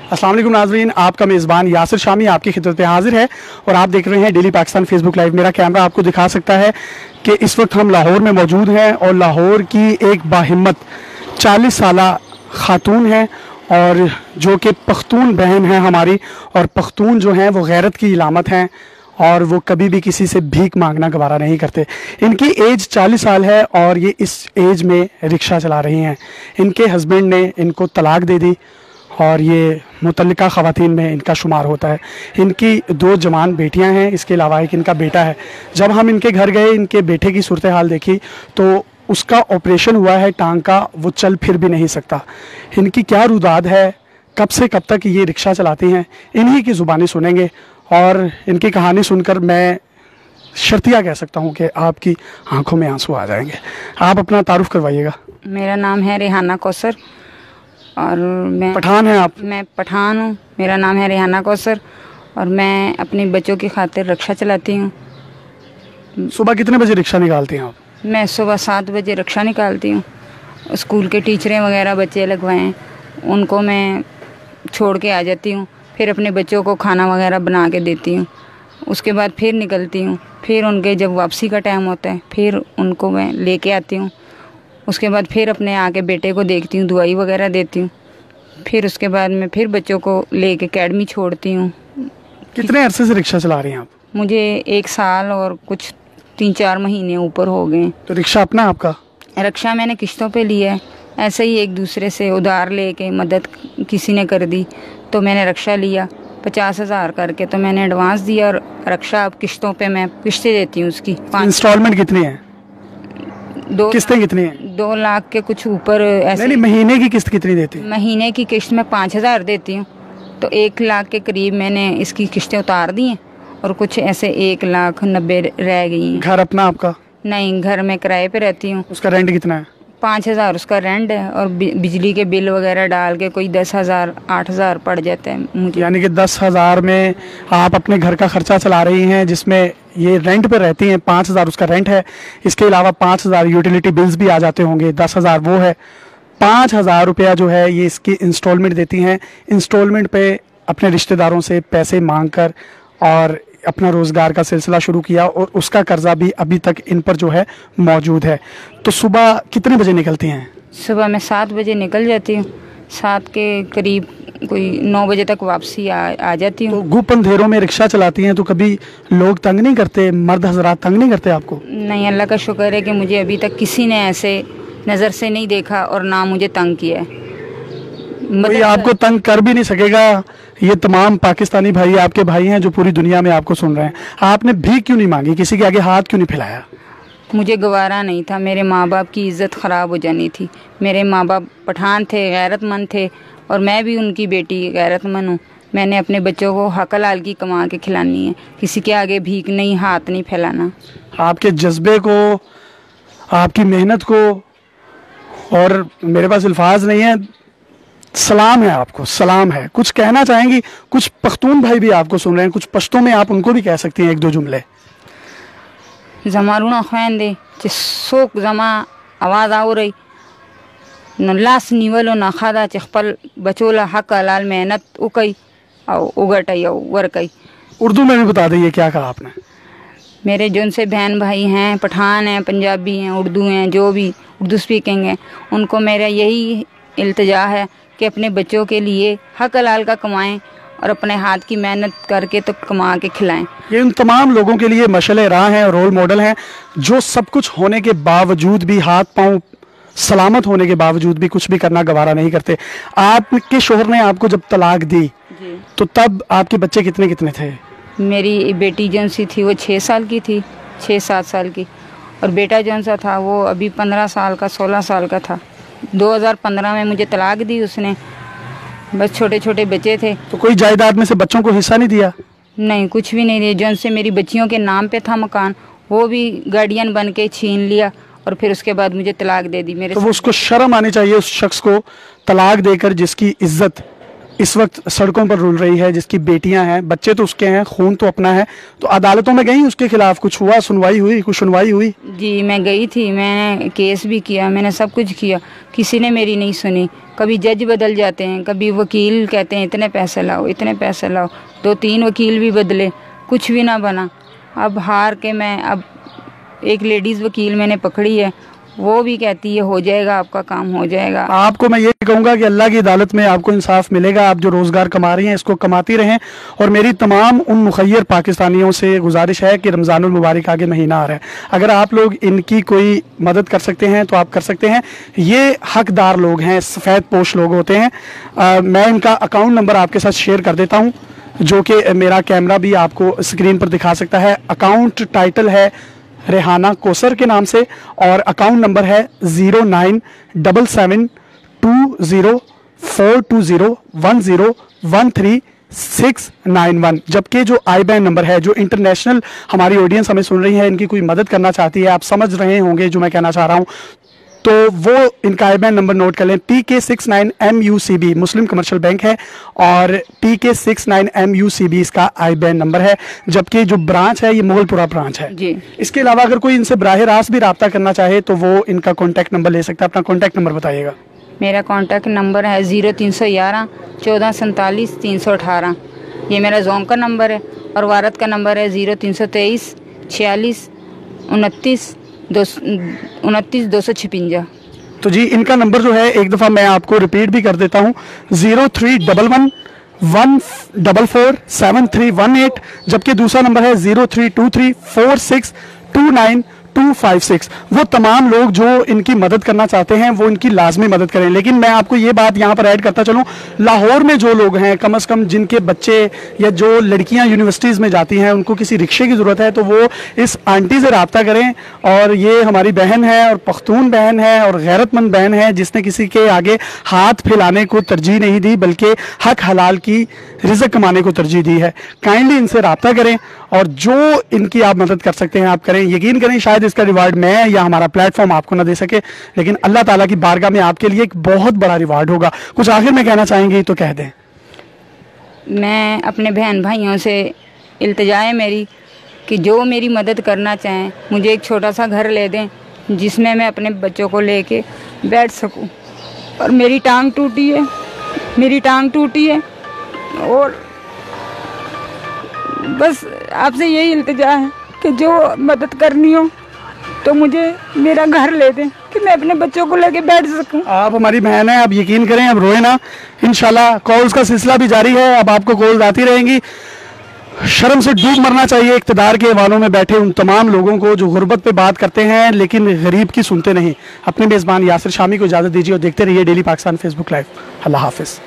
अस्सलाम वालेकुम नाज़रीन, आपका मेज़बान यासिर शामी आपकी खिदमत में हाजिर है और आप देख रहे हैं डेली पाकिस्तान फेसबुक लाइव। मेरा कैमरा आपको दिखा सकता है कि इस वक्त हम लाहौर में मौजूद हैं और लाहौर की एक बाहिम्मत 40 साला खातून है और जो कि पख्तून बहन है हमारी, और पख्तून जो हैं वो गैरत की इलामत हैं और वो कभी भी किसी से भीख मांगना गवारा नहीं करते। इनकी एज 40 साल है और ये इस एज में रिक्शा चला रही हैं। इनके हस्बैंड ने इनको तलाक दे दी और ये मुतल्लिका ख़वातीन में इनका शुमार होता है। इनकी 2 जवान बेटियां हैं, इसके अलावा एक इनका बेटा है। जब हम इनके घर गए, इनके बेटे की सूरत हाल देखी तो उसका ऑपरेशन हुआ है टांग का, वो चल फिर भी नहीं सकता। इनकी क्या रुदाद है, कब से कब तक ये रिक्शा चलाती हैं, इन्हीं की ज़ुबानी सुनेंगे और इनकी कहानी सुनकर मैं शर्तिया कह सकता हूँ कि आपकी आंखों में आंसू आ जाएंगे। आप अपना तारुफ करवाइएगा। मेरा नाम है रेहाना कौसर और मैं पठान हैं आप? मैं पठान हूँ। मेरा नाम है रेहाना कौसर और मैं अपने बच्चों की खातिर रिक्शा चलाती हूँ। सुबह कितने बजे रिक्शा निकालती हैं आप? मैं सुबह 7 बजे रिक्शा निकालती हूँ। स्कूल के टीचरें वगैरह बच्चे लगवाएं, उनको मैं छोड़ के आ जाती हूँ। फिर अपने बच्चों को खाना वगैरह बना के देती हूँ। उसके बाद फिर निकलती हूँ। फिर उनके जब वापसी का टाइम होता है फिर उनको मैं लेके आती हूँ। उसके बाद फिर अपने आके बेटे को देखती हूँ, दवाई वगैरह देती हूँ। फिर उसके बाद मैं फिर बच्चों को लेके अकेडमी छोड़ती हूँ। कितने अरसे से रिक्शा चला रही हैं आप? मुझे 1 साल और कुछ 3-4 महीने ऊपर हो गए। तो रिक्शा अपना आपका? रिक्शा मैंने किश्तों पे लिया है, ऐसे ही एक दूसरे से उधार लेके मदद किसी ने कर दी तो मैंने रिक्शा लिया 50,000 करके, तो मैंने एडवांस दिया और रिक्शा अब किश्तों पे मैं किश्तें देती हूँ उसकी। इंस्टॉलमेंट कितनी है? 2 किस्तें कितनी हैं? 2 लाख के कुछ ऊपर ऐसे। नहीं, महीने की किस्त कितनी देती हैं? महीने की किश्त में 5,000 देती हूँ, तो 1 लाख के करीब मैंने इसकी किश्तें उतार दी हैं और कुछ ऐसे 1,90,000 रह गई हैं। घर अपना आपका? नहीं, घर में किराए पे रहती हूँ। उसका रेंट कितना है? 5,000 उसका रेंट है और बिजली के बिल वगैरह डाल के कोई 10,000 8,000 पड़ जाता है मुझे। यानी कि 10,000 में आप अपने घर का खर्चा चला रही हैं, जिसमें ये रेंट पे रहती हैं। 5,000 उसका रेंट है, इसके अलावा 5,000 यूटिलिटी बिल्स भी आ जाते होंगे, 10,000 वो है। 5,000 रुपया जो है ये इसकी इंस्टॉलमेंट देती हैं। इंस्टॉलमेंट पे अपने रिश्तेदारों से पैसे मांग कर और अपना रोज़गार का सिलसिला शुरू किया और उसका कर्जा भी अभी तक इन पर जो है मौजूद है। तो सुबह कितने बजे निकलती हैं? सुबह मैं 7 बजे निकल जाती हूँ, 7 के करीब कोई 9 बजे तक वापसी आ जाती हूँ। तो गुप अंधेरों में रिक्शा चलाती हैं तो कभी लोग तंग नहीं करते, मर्द हजरात तंग नहीं करते आपको? नहीं, अल्लाह का शुक्र है कि मुझे अभी तक किसी ने ऐसे नज़र से नहीं देखा और ना मुझे तंग किया है। कोई आपको तंग कर भी नहीं सकेगा। ये तमाम पाकिस्तानी भाई आपके भाई हैं जो पूरी दुनिया में आपको सुन रहे हैं। आपने भीख क्यों नहीं मांगी, किसी के आगे हाथ क्यों नहीं फैलाया? मुझे गवारा नहीं था, मेरे माँ बाप की इज़्ज़त ख़राब हो जानी थी। मेरे माँ बाप पठान थे, गैरतमंद थे और मैं भी उनकी बेटी गैरतमंद हूँ। मैंने अपने बच्चों को हक हलाल की कमा के खिलानी है, किसी के आगे भीख नहीं, हाथ नहीं फैलाना। आपके जज्बे को, आपकी मेहनत को, और मेरे पास अल्फाज नहीं है, सलाम है आपको, सलाम है। कुछ कहना चाहेंगी? कुछ पख्तून भाई भी आपको सुन रहे हैं, कुछ पश्तों में आप उनको भी कह सकती हैं 1-2 जुमले। जमारूना ख्वैन दे सोक जमा आवाज़ आओ रही न लास निवलो न खादा चखपल बचोला हक हलाल मेहनत उकई और उगटई और वर्कई। उर्दू में भी बता दीजिए क्या कहा आपने। मेरे जो उनसे बहन भाई हैं, पठान हैं, पंजाबी हैं, उर्दू हैं, जो भी उर्दू स्पीकिंग हैं, उनको मेरा यही इल्तिजा है कि अपने बच्चों के लिए हक हलाल का कमाएं और अपने हाथ की मेहनत करके तो कमा के खिलाएं। ये उन तमाम लोगों के लिए मशअले राह हैं और रोल मॉडल हैं जो सब कुछ होने के बावजूद भी, हाथ पांव सलामत होने के बावजूद भी कुछ भी करना गवारा नहीं करते। आपके शोहर ने आपको जब तलाक दी तो तब आपके बच्चे कितने कितने थे? मेरी बेटी जौन सी थी वो 6 साल की थी, 6-7 साल की, और बेटा जौन सा था वो अभी 15 साल का, 16 साल का था। 2015 में मुझे तलाक दी उसने, बस छोटे छोटे बच्चे थे। तो कोई जायदाद में से बच्चों को हिस्सा नहीं दिया? नहीं, कुछ भी नहीं दिया। जौन से मेरी बच्चियों के नाम पे था मकान, वो भी गार्डियन बन के छीन लिया और फिर उसके बाद मुझे तलाक दे दी। मेरे तो वो उसको शर्म आनी चाहिए उस शख्स को तलाक देकर जिसकी इज्जत इस वक्त सड़कों पर रुल रही है, जिसकी बेटियां हैं, बच्चे तो उसके हैं, खून तो अपना है। तो अदालतों में गई उसके खिलाफ, कुछ हुआ, सुनवाई हुई, कुछ सुनवाई हुई? जी मैं गई थी, मैंने केस भी किया, मैंने सब कुछ किया, किसी ने मेरी नहीं सुनी। कभी जज बदल जाते हैं, कभी वकील कहते हैं इतने पैसे लाओ, इतने पैसे लाओ। 2-3 वकील भी बदले, कुछ भी ना बना। अब हार के मैं अब एक लेडीज़ वकील मैंने पकड़ी है, वो भी कहती है हो जाएगा, आपका काम हो जाएगा। आपको मैं ये कहूँगा कि अल्लाह की अदालत में आपको इंसाफ मिलेगा। आप जो रोज़गार कमा रही हैं इसको कमाती रहें। और मेरी तमाम उन मुखय्यर पाकिस्तानियों से गुजारिश है कि रमज़ानुल मुबारक आगे महीना आ रहा है, अगर आप लोग इनकी कोई मदद कर सकते हैं तो आप कर सकते हैं। ये हकदार लोग हैं, सफ़ेद पोश लोग होते हैं। मैं इनका अकाउंट नंबर आपके साथ शेयर कर देता हूँ, जो कि मेरा कैमरा भी आपको स्क्रीन पर दिखा सकता है। अकाउंट टाइटल है रेहाना कोसर के नाम से और अकाउंट नंबर है 0977204201013691। जबकि जो IBAN नंबर है, जो इंटरनेशनल हमारी ऑडियंस हमें सुन रही है, इनकी कोई मदद करना चाहती है, आप समझ रहे होंगे जो मैं कहना चाह रहा हूँ, तो वो इनका IBAN नंबर नोट कर लें। PK69MUCB मुस्लिम कमर्शियल बैंक है और PK69MUCB इसका IBAN नंबर है। जबकि जो ब्रांच है ये मुगलपुरा ब्रांच है जी। इसके अलावा अगर कोई इनसे बराह रास्त भी रब्ता करना चाहे तो वो इनका कॉन्टैक्ट नंबर ले सकता है। अपना कॉन्टैक्ट नंबर बताइएगा। मेरा कॉन्टैक्ट नंबर है 0311 1447 318। ये मेरा जोन का नंबर है और वारद का नंबर है 0323 46 29 256। तो जी इनका नंबर जो है एक दफ़ा मैं आपको रिपीट भी कर देता हूँ, 0311 1447318। जबकि दूसरा नंबर है 0323 4629 वो तमाम लोग जो इनकी मदद करना चाहते हैं वो इनकी लाजमी मदद करें। लेकिन मैं आपको ये बात यहाँ पर ऐड करता चलूँ, लाहौर में जो लोग हैं कम से कम जिनके बच्चे या जो लड़कियाँ यूनिवर्सिटीज़ में जाती हैं उनको किसी रिक्शे की ज़रूरत है तो वो इस आंटी से रब्ता करें। और ये हमारी बहन है और पख्तून बहन है और गैरतमंद बहन है जिसने किसी के आगे हाथ फैलाने को तरजीह नहीं दी बल्कि हक हलाल की रिज़्क कमाने को तरजीह दी है। काइंडली इनसे रब्ता करें और जो इनकी आप मदद कर सकते हैं आप करें। यकीन करें शायद इसका रिवार्ड मैं या हमारा प्लेटफॉर्म आपको ना दे सके, लेकिन अल्लाह ताला की बारगाह में आपके लिए एक बहुत बड़ा रिवार्ड होगा। कुछ आखिर में कहना चाहेंगे तो कह दें। मैं अपने बहन भाइयों से इल्तिजा है मेरी कि जो मेरी मदद करना चाहें मुझे एक छोटा सा घर ले दें जिसमें मैं अपने बच्चों को लेके बैठ सकूं। और मेरी टांग टूटी है और बस आपसे यही इल्तिजा है कि जो मदद करनी हो तो मुझे मेरा घर ले दें कि मैं अपने बच्चों को लेके बैठ सकूं। आप हमारी बहन है, आप यकीन करें, अब रोए ना। इंशाल्लाह कॉल्स का सिलसिला भी जारी है, अब आपको कॉल्स आती रहेंगी। शर्म से डूब मरना चाहिए इक़्तिदार के वालों में बैठे उन तमाम लोगों को जो गुर्बत पे बात करते हैं लेकिन गरीब की सुनते नहीं। अपने मेज़बान यासिर शामी को इजाज़त दीजिए और देखते रहिए डेली पाकिस्तान फेसबुक लाइव। अल्लाह हाफिज़।